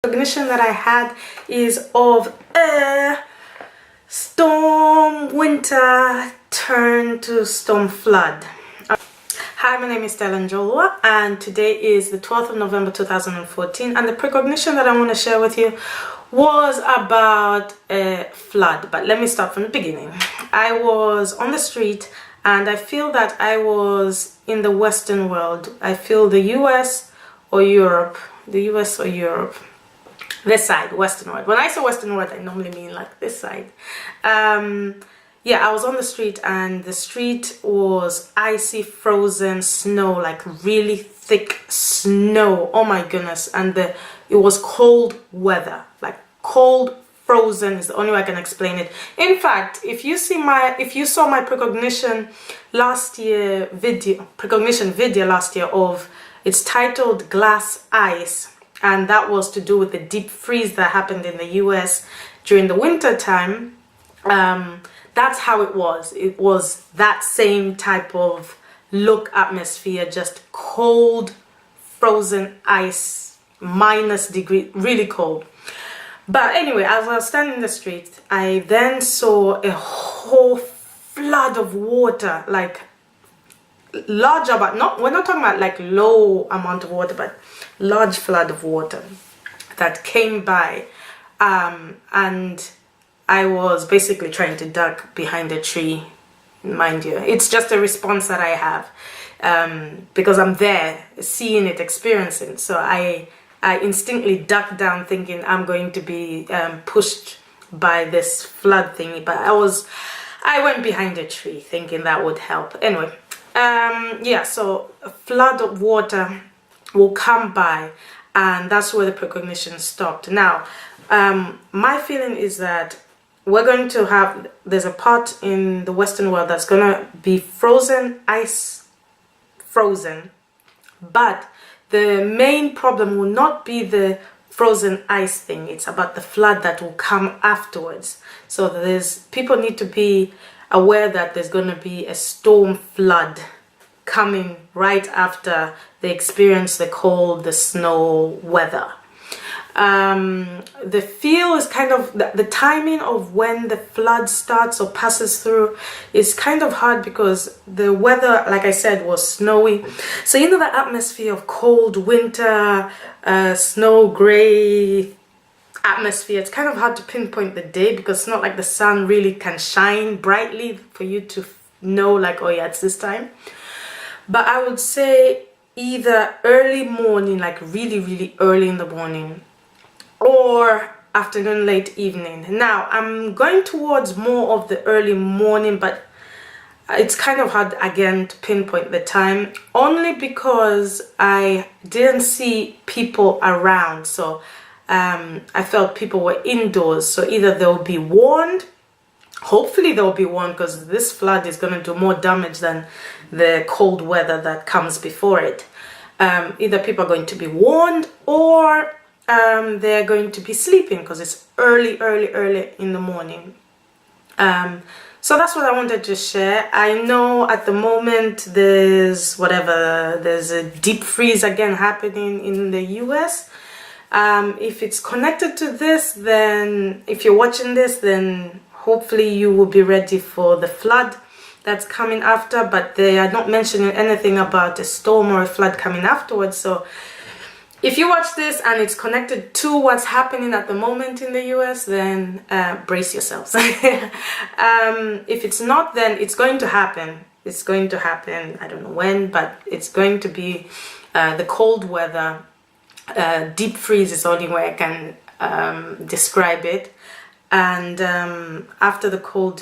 Recognition that I had is of a storm winter turn to storm flood. Hi, my name is Stella Njolwa and today is the 12th of November 2014, and the precognition that I want to share with you was about a flood. But let me start from the beginning. I was on the street and I feel that I was in the Western world. I feel the US or Europe, this side, Western world. When I say Western world, I normally mean like this side. Yeah, I was on the street and the street was icy, frozen snow, like really thick snow. Oh my goodness. And it was cold weather, like cold, frozen is the only way I can explain it. In fact, if you saw my precognition video last year of, it's titled Glass Ice, and that was to do with the deep freeze that happened in the US during the winter time. That's how it was. It was that same type of look, atmosphere, just cold, frozen ice, -degree, really cold. But anyway, as I was standing in the street, I then saw a whole flood of water, like larger, but we're not talking about like low amount of water, but large flood of water that came by, and I was basically trying to duck behind a tree. Mind you, it's just a response that I have, because I'm there seeing it, experiencing. So I instinctively ducked down thinking I'm going to be pushed by this flood thingy, but I went behind a tree thinking that would help. Anyway, yeah, so a flood of water will come by, and that's where the precognition stopped. Now, my feeling is that we're going to have, there's a part in the Western world that's gonna be frozen, ice frozen, but the main problem will not be the frozen ice thing. It's about the flood that will come afterwards. So people need to be aware that there's going to be a storm flood coming right after they experience the cold, the snow weather. The feel is kind of, the timing of when the flood starts or passes through is kind of hard because the weather, like I said, was snowy. So you know, the atmosphere of cold winter, snow gray atmosphere, it's kind of hard to pinpoint the day because it's not like the sun really can shine brightly for you to know like, oh yeah, it's this time. But I would say either early morning, like really, really early in the morning, or afternoon, late evening. Now I'm going towards more of the early morning, but it's kind of hard again to pinpoint the time, only because I didn't see people around. So I felt people were indoors, so either they'll be warned, hopefully they'll be warned, because this flood is going to do more damage than the cold weather that comes before it. Either people are going to be warned, or they're going to be sleeping because it's early in the morning. So that's what I wanted to share. I know at the moment there's a deep freeze again happening in the US. If it's connected to this, then if you're watching this, then hopefully you will be ready for the flood that's coming after, but they are not mentioning anything about a storm or a flood coming afterwards. So if you watch this and it's connected to what's happening at the moment in the US, then brace yourselves. If it's not, then it's going to happen. It's going to happen. I don't know when, but it's going to be the cold weather. Deep freeze is the only way I can describe it. And after the cold,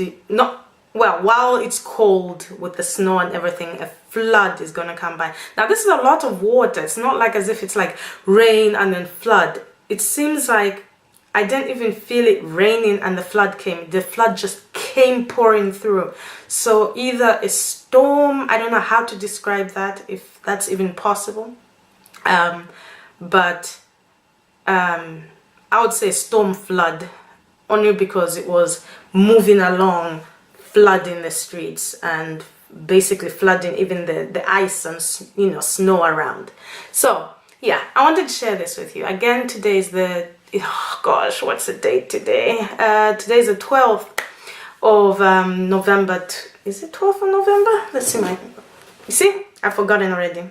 while it's cold with the snow and everything, a flood is going to come by. Now this is a lot of water. It's not like as if it's like rain and then flood. It seems like I didn't even feel it raining and the flood came. The flood just came pouring through. So either a storm, I don't know how to describe that, if that's even possible. But I would say storm flood, only because it was moving along, flooding the streets and basically flooding even the ice and snow around. So yeah, I wanted to share this with you. Again, today is the, oh gosh, what's the date today? Today is the 12th of November. Is it 12th of November? Let's see my, you see, I've forgotten already.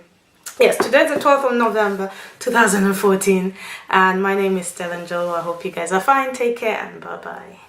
Yes, today is the 12th of November 2014, and my name is Stella Njolo. I hope you guys are fine. Take care and bye-bye.